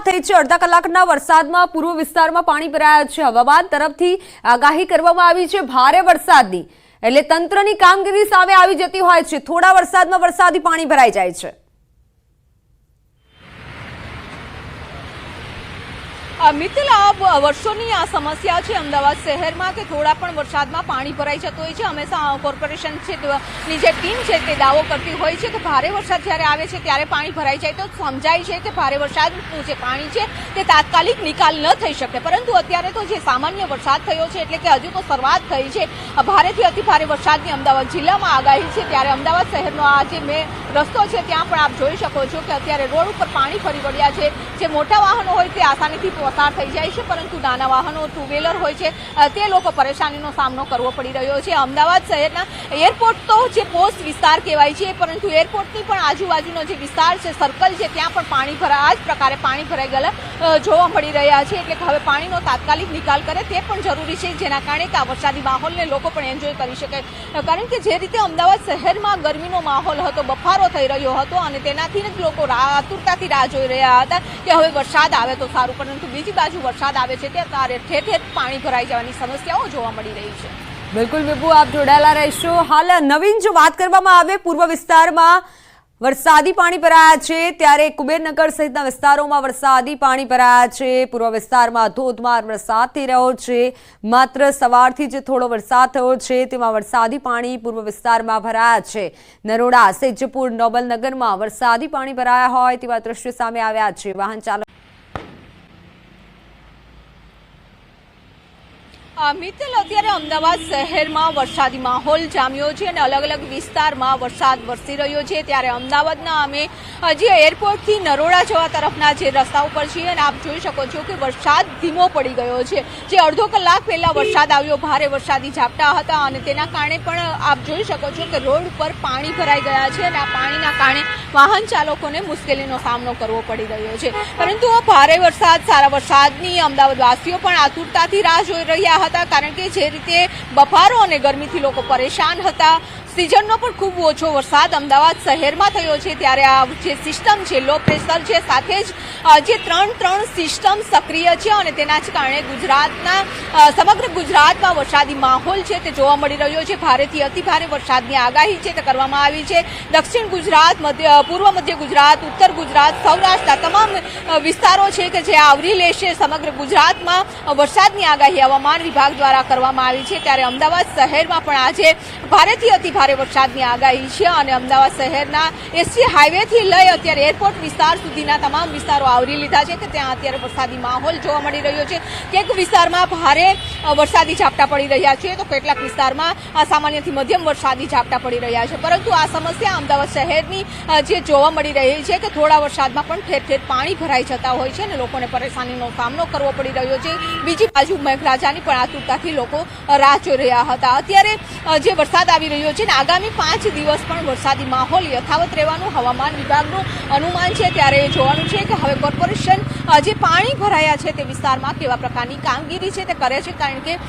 થઈ છે। અડધા કલાકના વરસાદમાં પૂર્વ વિસ્તારમાં પાણી ભરાયા છે। હવામાન તરફથી આગાહી કરવામાં આવી છે ભારે વરસાદની, એટલે તંત્રની કામગીરી સામે આવી જતી હોય છે। થોડા વરસાદમાં વરસાદી પાણી ભરાઈ જાય છે। મિત્તલ, આ વર્ષોની આ સમસ્યા છે અમદાવાદ શહેરમાં કે થોડા પણ વરસાદમાં પાણી ભરાઈ જતું હોય છે। હંમેશા કોર્પોરેશન છે ની જે ટીમ છે તે દાવો કરતી હોય છે કે ભારે વરસાદ જ્યારે આવે છે ત્યારે પાણી ભરાઈ જાય તો સમજાય છે કે ભારે વરસાદનું જે પાણી છે તે તાત્કાલિક નિકાલ ન થઈ શકે, પરંતુ અત્યારે તો જે સામાન્ય વરસાદ થયો છે એટલે કે હજુ તો શરૂઆત થઈ છે ભારેથી અતિ ભારે વરસાદની અમદાવાદ જિલ્લામાં આગાહી છે। ત્યારે અમદાવાદ શહેરનો આ જે રસ્તો છે ત્યાં પણ આપ જોઈ શકો છો કે અત્યારે રોડ ઉપર પાણી ફરી વળ્યા છે। જે મોટા વાહનો હોય તે આસાનીથી પસાર થઈ જાય છે, પરંતુ નાના વાહનો ટુ વ્હીલર હોય છે તે લોકો પરેશાનીનો સામનો કરવો પડી રહ્યો છે। અમદાવાદ શહેરના એરપોર્ટ તો જે પોસ્ટ વિસ્તાર કહેવાય છે, પરંતુ એરપોર્ટની પણ આજુબાજુનો જે વિસ્તાર છે, સર્કલ છે, ત્યાં પણ આ જ પ્રકારે પાણી ભરાઈ ગયેલા જોવા મળી રહ્યા છે। એટલે કે હવે પાણીનો તાત્કાલિક નિકાલ કરે તે પણ જરૂરી છે, જેના કારણે કે આ વરસાદી માહોલને લોકો પણ એન્જોય કરી શકે। કારણ કે જે રીતે અમદાવાદ શહેરમાં ગરમીનો માહોલ હતો, બફારો થઈ રહ્યો હતો અને તેનાથી જ લોકો આતુરતાથી રાહ જોઈ રહ્યા હતા કે હવે વરસાદ આવે તો સારું, પરંતુ બીજી બાજુ વરસાદ આવે છે ત્યારે ઠેર ઠેર પાણી ભરાઈ જવાની સમસ્યાઓ જોવા મળી રહી છે। બિલકુલ વિભુ, આપ જોડાયેલા રહેશો। હાલ નવીન જો વાત કરવામાં આવે, પૂર્વ વિસ્તારમાં વરસાદી પાણી ભરાયા છે, ત્યારે કુબેરનગર સહિતના વિસ્તારોમાં વરસાદી પાણી ભરાયા છે। પૂર્વ વિસ્તારમાં ધોધમાર વરસાદ થઈ રહ્યો છે। માત્ર સવારથી જે થોડો વરસાદ થયો છે તેમાં વરસાદી પાણી પૂર્વ વિસ્તારમાં ભરાયા છે। નરોડા, સૈજપુર, નોબલનગરમાં વરસાદી પાણી ભરાયા હોય તેવા દ્રશ્યો સામે આવ્યા છે। વાહન ચાલક મિત્તલ, અત્યારે અમદાવાદ શહેરમાં વરસાદી માહોલ જામ્યો છે અને અલગ અલગ વિસ્તારમાં વરસાદ વરસી રહ્યો છે। ત્યારે અમદાવાદના અમે જે એરપોર્ટથી નરોડા જવા તરફના જે રસ્તા ઉપર છીએ અને આપ જોઈ શકો છો કે વરસાદ ધીમો પડી ગયો છે। જે અડધો કલાક પહેલા વરસાદ આવ્યો, ભારે વરસાદી ઝાપટા હતા અને તેના કારણે પણ આપ જોઈ શકો છો કે રોડ ઉપર પાણી ભરાઈ ગયા છે અને આ પાણીના કારણે વાહન ચાલકોને મુશ્કેલીનો સામનો કરવો પડી રહ્યો છે। પરંતુ ભારે વરસાદ, સારા વરસાદની અમદાવાદવાસીઓ પણ આતુરતાથી રાહ જોઈ રહ્યા હતા, કારણ કે જે રીતે બફારો અને ગરમીથી લોકો પરેશાન હતા। સિઝનનો પણ ખૂબ ઓછો વરસાદ અમદાવાદ શહેરમાં થયો છે, ત્યારે આ જે સિસ્ટમ છે, લો પ્રેશર છે, સાથે જ જે ત્રણ સિસ્ટમ સક્રિય છે અને તેના જ કારણે સમગ્ર ગુજરાતમાં વરસાદી માહોલ છે તે જોવા મળી રહ્યો છે। ભારેથી અતિ ભારે વરસાદની આગાહી છે તે કરવામાં આવી છે। દક્ષિણ ગુજરાત, પૂર્વ મધ્ય ગુજરાત, ઉત્તર ગુજરાત, સૌરાષ્ટ્રના તમામ વિસ્તારો છે કે જે આવરી લેશે સમગ્ર ગુજરાતમાં વરસાદની આગાહી હવામાન વિભાગ દ્વારા કરવામાં આવી છે। ત્યારે અમદાવાદ શહેરમાં પણ આજે ભારેથી અતિ ભારે વરસાદની આગાહી છે અને અમદાવાદ શહેરના એસટી હાઈવેથી લઈ અત્યારે એરપોર્ટ વિસ્તાર સુધીના તમામ વિસ્તારો આવરી લીધા છે કે ત્યાં અત્યારે વરસાદી માહોલ જોવા મળી રહ્યો છે। કેટલાક વિસ્તારમાં ભારે વરસાદી ઝાપટા પડી રહ્યા છે તો કેટલાક વિસ્તારમાં સામાન્યથી મધ્યમ વરસાદી ઝાપટા પડી રહ્યા છે, પરંતુ આ સમસ્યા અમદાવાદ શહેરની જે જોવા મળી રહી છે કે થોડા વરસાદમાં પણ ઠેર ઠેર પાણી ભરાઈ જતા હોય છે અને લોકોને પરેશાનીનો સામનો કરવો પડી રહ્યો છે। બીજી બાજુ મેઘરાજાની પણ આતુરતાથી લોકો રાહ જોઈ રહ્યા હતા। અત્યારે જે વરસાદ આવી રહ્યો છે ને આગામી 5 દિવસ પણ વરસાદી માહોલ યથાવત રહેવાનું હવામાન વિભાગનું અનુમાન છે। ત્યારે જોવાનું છે કે હવે કોર્પોરેશન જે પાણી ભરાયા છે તે વિસ્તારમાં કેવા પ્રકારની કામગીરી છે તે કરે છે, કારણ કે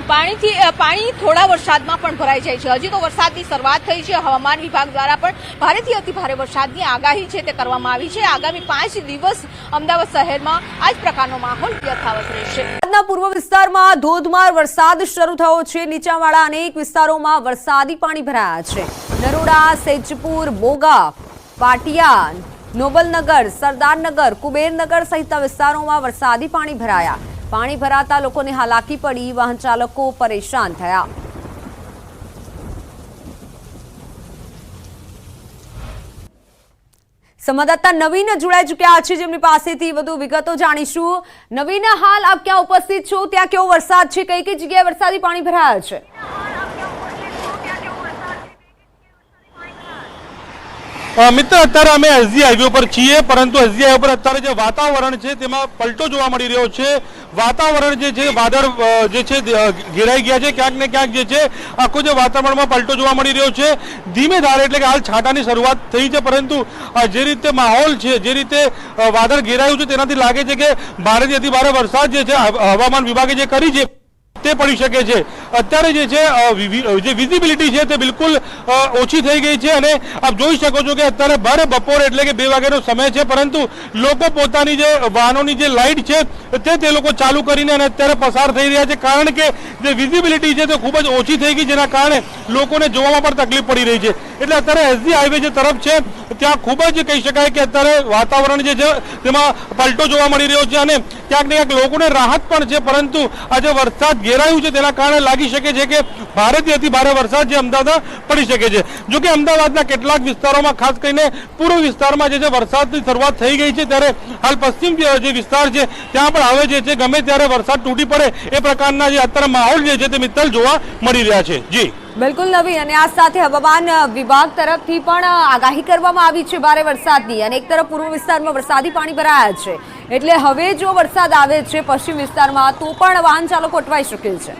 પાણી થોડા વરસાદમાં પણ ભરાઈ જાય છે। હજી તો વરસાદની શરૂઆત થઈ છે। હવામાન વિભાગ દ્વારા પણ ભારેથી અતિ ભારે વરસાદની આગાહી છે તે કરવામાં આવી છે। આગામી 5 દિવસ અમદાવાદ શહેરમાં આ જ પ્રકારનો માહોલ યથાવત રહેશે। પૂર્વ વિસ્તારમાં ધોધમાર વરસાદ શરૂ થયો છે। નીચાણવાળા અનેક વિસ્તારોમાં વરસાદી પાણી ભરાયા છે। નરોડા, સૈજપુર, બોગા, પાટિયા, નોબલનગર, સરદારનગર, કુબેરનગર સહિતના વિસ્તારોમાં વરસાદી પાણી ભરાયા। પાણી ભરાતા લોકોને હાલાકી પડી, વાહન ચાલકો પરેશાન થયા। સંવાદદાતા નવીન જોડાઈ ચૂક્યા છે, જેમની પાસેથી વધુ વિગતો જાણીશું। નવીન, હાલ આપ ક્યાં ઉપસ્થિત છો? ત્યાં કેવો વરસાદ છે? કઈ કઈ જગ્યાએ વરસાદી પાણી ભરાયા છે? મિત્ર, અત્યારે અમે એસજી હાઈવે પર છીએ, પરંતુ એસજી હાઈવે પર અત્યારે જે વાતાવરણ છે તેમાં પલટો જોવા મળી રહ્યો છે। વાતાવરણ જે છે, વાદળ જે છે ઘેરાઈ ગયા છે, ક્યાંક ને ક્યાંક જે છે આખો જે વાતાવરણમાં પલટો જોવા મળી રહ્યો છે। ધીમે ધારે એટલે કે હાલ છાંટાની શરૂઆત થઈ છે, પરંતુ જે રીતે માહોલ છે, જે રીતે વાદળ ઘેરાયું છે તેનાથી લાગે છે કે ભારેથી અતિ ભારે વરસાદ જે છે હવામાન વિભાગે જે કરી છે તે પડી શકે છે। અત્યારે જે છે જે વિઝિબિલિટી છે તે બિલકુલ ઓછી થઈ ગઈ છે અને આપ જોઈ શકો છો કે અત્યારે ભર બપોર એટલે કે 2 વાગ્યાનો સમય છે, પરંતુ લોકો પોતાની જે વાહનોની જે લાઇટ છે તે લોકો ચાલુ કરીને અને અત્યારે પસાર થઈ રહ્યા છે, કારણ કે જે વિઝિબિલિટી છે તે ખૂબ જ ઓછી થઈ ગઈ, જેના કારણે લોકોને જોવામાં પણ તકલીફ પડી રહી છે. એટલે અત્યારે એસજી હાઈવે જે તરફ છે ત્યાં ખૂબ જ કહી શકાય કે અત્યારે વાતાવરણ જે છે તેમાં પલટો જોવા મળી રહ્યો છે અને ક્યાંક ને ક્યાંક લોકોને રાહત પણ છે, પરંતુ આજે વરસાદ ઘેરાયું છે તેના કારણે લાગી શકે છે કે ભારેથી અતિ ભારે વરસાદ જે અમદાવાદમાં પડી શકે છે. જો કે અમદાવાદના કેટલાક વિસ્તારોમાં ખાસ કરીને પૂર્વ વિસ્તારમાં જે છે વરસાદની શરૂઆત થઈ ગઈ છે, ત્યારે હાલ પશ્ચિમ જે વિસ્તાર છે ત્યાં પણ હવે જે છે ગમે ત્યારે વરસાદ તૂટી પડે એ પ્રકારના જે અત્યારે માહોલ જે છે તે મિત્તલ જોવા મળી રહ્યા છે. જી બિલકુલ નવીન, અને આ સાથે હવામાન વિભાગ તરફથી પણ આગાહી કરવામાં આવી છે ભારે વરસાદની, અને એક તરફ પૂર્વ વિસ્તારમાં વરસાદી પાણી ભરાયા છે, એટલે હવે જો વરસાદ આવે છે પશ્ચિમ વિસ્તારમાં તો પણ વાહન ચાલકો અટવાઈ શકે છે.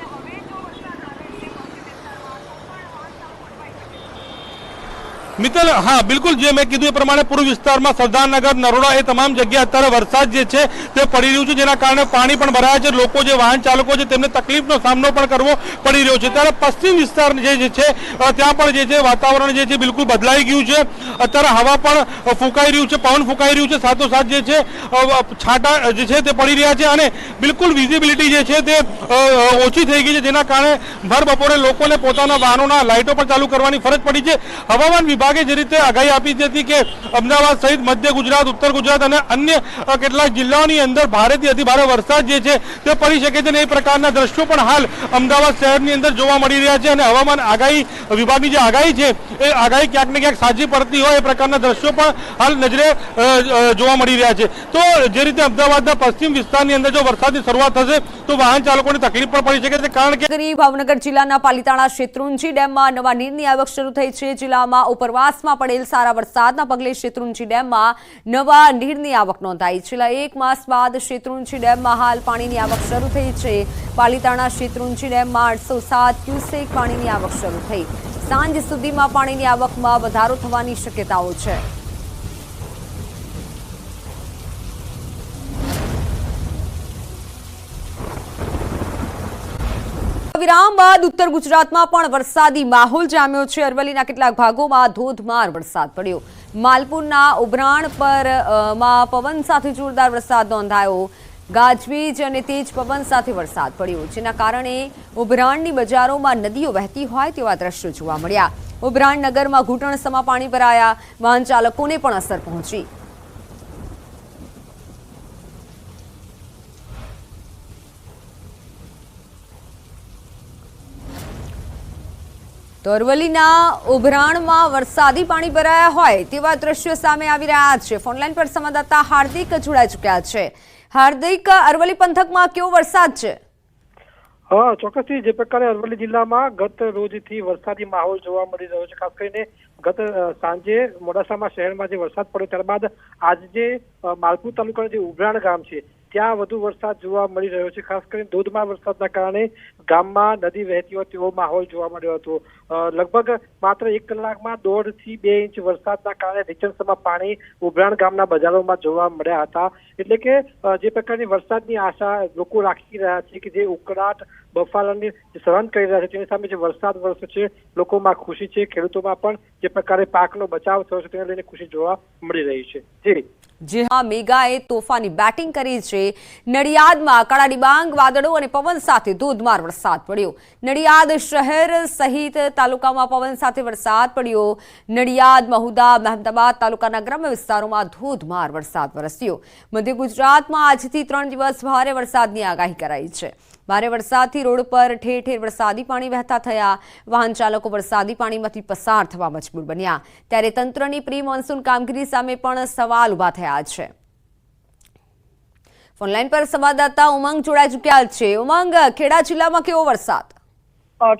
મિત્તલ, હા બિલકુલ, જે મેં કીધું એ પ્રમાણે પૂર્વ વિસ્તારમાં સરદારનગર, નરોડા એ તમામ જગ્યાએ અત્યારે વરસાદ જે છે તે પડી રહ્યું છે, જેના કારણે પાણી પણ ભરાયા છે. લોકો જે વાહન ચાલકો છે તેમને તકલીફનો સામનો પણ કરવો પડી રહ્યો છે. ત્યારે પશ્ચિમ વિસ્તાર જે છે ત્યાં પણ જે છે વાતાવરણ જે છે બિલકુલ બદલાઈ ગયું છે. અત્યારે હવા પણ ફૂંકાઈ રહ્યું છે, પવન ફૂંકાઈ રહ્યું છે, સાથોસાથ જે છે છાંટા જે છે તે પડી રહ્યા છે અને બિલકુલ વિઝિબિલિટી જે છે તે ઓછી થઈ ગઈ છે, જેના કારણે ભર બપોરે લોકોને પોતાના વાહનોના લાઇટો પણ ચાલુ કરવાની ફરજ પડી છે. હવામાન વિભાગે જે રીતે આગાહી આપી હતી કે અમદાવાદ સહિત મધ્ય ગુજરાત, ઉત્તર ગુજરાત અને અન્ય કેટલાક જિલ્લાઓની અંદર ભારેથી અતિ ભારે વરસાદ જે છે તે પડી શકે છે, અને એ પ્રકારના દ્રશ્યો પણ હાલ અમદાવાદ શહેરની અંદર જોવા મળી રહ્યા છે. અને હવામાન આગાહી વિભાગની જે આગાહી છે એ આગાહી ક્યાંક ને ક્યાંક સાચી પડતી હોય એ પ્રકારના દ્રશ્યો પણ હાલ નજરે જોવા મળી રહ્યા છે. તો જે રીતે અમદાવાદના પશ્ચિમ વિસ્તારની અંદર જો વરસાદની શરૂઆત થશે તો વાહન ચાલકોને તકલીફ પણ પડી શકે છે, કારણ કે ભાવનગર જિલ્લાના પાલિતાણા શેત્રુંજી ડેમમાં નવા નીરની આવક શરૂ થઈ છે. જિલ્લામાં ઉપરવાસમાં પડેલ સારા વરસાદના પગલે શેત્રુંજી ડેમમાં નવા નીરની આવક નોંધાઈ. છેલ્લા 1 માસ બાદ શેત્રુંજી ડેમમાં હાલ પાણીની આવક શરૂ થઈ છે. પાલિતાણા શેત્રુંજી ડેમમાં 807 ક્યુસેક પાણીની આવક શરૂ થઈ. સાંજ સુધીમાં પાણીની આવકમાં વધારો થવાની શક્યતાઓ છે. વિરામ બાદ ઉત્તર ગુજરાતમાં પણ વરસાદી માહોલ જામ્યો છે. અરવલ્લીના કેટલાક ભાગોમાં ધોધમાર વરસાદ પડ્યો. માલપુરના ઉભરાણ પર પવન સાથે જોરદાર વરસાદ નોંધાયો. ગાજવીજ અને તેજ પવન સાથે વરસાદ પડ્યો, જેના કારણે ઉભરાણની બજારોમાં નદીઓ વહેતી હોય તેવા દ્રશ્યો જોવા મળ્યા. ઉભરાણ નગરમાં ઘૂંટણસમા પાણી ભરાયા. વાહન ચાલકોને પણ અસર પહોંચી. તો અરવલ્લીના ઉભરાણમાં વરસાદી પાણી ભરાયા હોય તેવા દ્રશ્યો સામે આવી રહ્યા છે. ફોનલાઈન પર સંવાદદાતા હાર્દિક જોડાઈ ચૂક્યા છે. હાર્દિક, અરવલ્લી પંથકમાં કેવો વરસાદ છે? હા, ચોક્કસથી જે પ્રકારે અરવલ્લી જિલ્લામાં ગત રોજથી વરસાદી માહોલ જોવા મળી રહ્યો છે. ખાસ કરીને ગત સાંજે મોડાસામાં શહેરમાં જે વરસાદ પડ્યો ત્યારબાદ આજે માલપુર તાલુકાનું જે ઉભરાણ ગામ છે ત્યાં વધુ વરસાદ જોવા મળી રહ્યો છે. ખાસ કરીને ધોધમાર વરસાદના કારણે ગામમાં નદી વહેતી હોય તેવો માહોલ જોવા મળ્યો હતો. લગભગ માત્ર 1 કલાકમાં 1.5 થી 2 ઇંચ વરસાદના કારણે રીચણસમાં પાણી ઉભરાણ ગામના બજારોમાં જોવા મળ્યા હતા. એટલે કે જે પ્રકારની વરસાદની આશા લોકો રાખી રહ્યા છે કે જે ઉકળાટ બફારાની સહન કરી રહ્યા છે તેની સામે જે વરસાદ વરસ્યો છે લોકોમાં ખુશી છે. ખેડૂતોમાં પણ જે પ્રકારે પાકનો બચાવ થયો છે તેને લઈને ખુશી જોવા મળી રહી છે. જી હા, મેઘાએ તોફાની બેટિંગ કરી છે. નડિયાદમાં કાળા ડિબાંગ વાદળો અને પવન સાથે ધોધમાર વરસાદ પડ્યો. નડિયાદ શહેર સહિત તાલુકામાં પવન સાથે વરસાદ પડ્યો. નડિયાદ, મહુદા, મહેમદાબાદ તાલુકાના ગ્રામ્ય વિસ્તારોમાં ધોધમાર વરસાદ વરસ્યો. મધ્ય ગુજરાતમાં આજથી 3 દિવસ ભારે વરસાદની આગાહી કરાઈ છે. ભારે વરસાદથી રોડ પર ઠેર ઠેર વરસાદી પાણી વહેતા થયા. વાહન ચાલકો વરસાદી પાણીમાંથી પસાર થવા મજબૂર બન્યા. ત્યારે તંત્રની પ્રી મોન્સૂન કામગીરી સામે પણ સવાલ ઉભા થયા છે. ફોનલાઈન પર સંવાદદાતા ઉમંગ જોડાઈ ચૂક્યા છે. ઉમંગ, ખેડા જિલ્લામાં કેવો વરસાદ?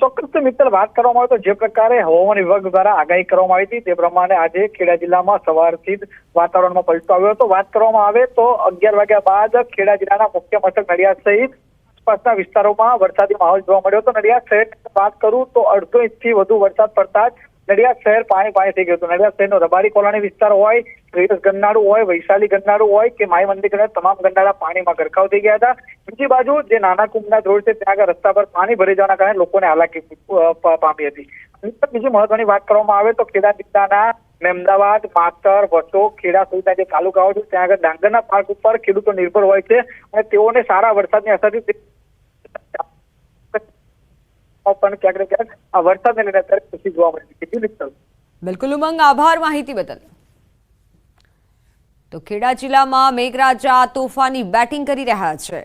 ચોક્કસ મિત્ર, વાત કરવામાં આવે તો જે પ્રકારે હવામાન વિભાગ દ્વારા આગાહી કરવામાં આવી હતી તે પ્રમાણે આજે ખેડા જિલ્લામાં સવારથી જ વાતાવરણમાં પલટો આવ્યો હતો. વાત કરવામાં આવે તો 11 વાગ્યા બાદ ખેડા જિલ્લાના મુખ્ય મથક નડિયાદ સહિત આસપાસના વિસ્તારોમાં વરસાદી માહોલ જોવા મળ્યો હતો. નડિયાદ શહેરની વાત કરું તો 1.5 ઇંચથી વધુ વરસાદ પડતા જ નડિયાદ શહેર પાણી થઈ ગયું હતું. નડિયાદ શહેરનો રબારી કોલોની વિસ્તાર હોય, શ્રેયસ ગન્નાળું હોય, વૈશાલી ગન્નાળું હોય કે માઈ મંદિર ગન્નાળા તમામ ગન્નાળા પાણીમાં ગરકાવ થઈ ગયા હતા. બીજી બાજુ જે નાના કુંભનાથ રોડ છે ત્યાં આગળ રસ્તા પર પાણી ભરી જવાના કારણે લોકોને હાલાકી પામી હતી. બીજી મહત્વની વાત કરવામાં આવે તો ખેડા જિલ્લાના મહેમદાવાદ, માતર, વસો, ખેડા સહિતના જે તાલુકાઓ છે ત્યાં આગળ ડાંગરના પાક ઉપર ખેડૂતો નિર્ભર હોય છે અને તેઓને સારા વરસાદની અસરથી પણ ક્યાંક ને ક્યાંક આ વરસાદને લઈને અત્યારે ખુશી જોવા મળી છે. બિલકુલ ઉમંગ, આભાર માહિતી બદલ. તો ખેડા જિલ્લામાં મેઘરાજા તોફાની બેટિંગ કરી રહ્યા છે.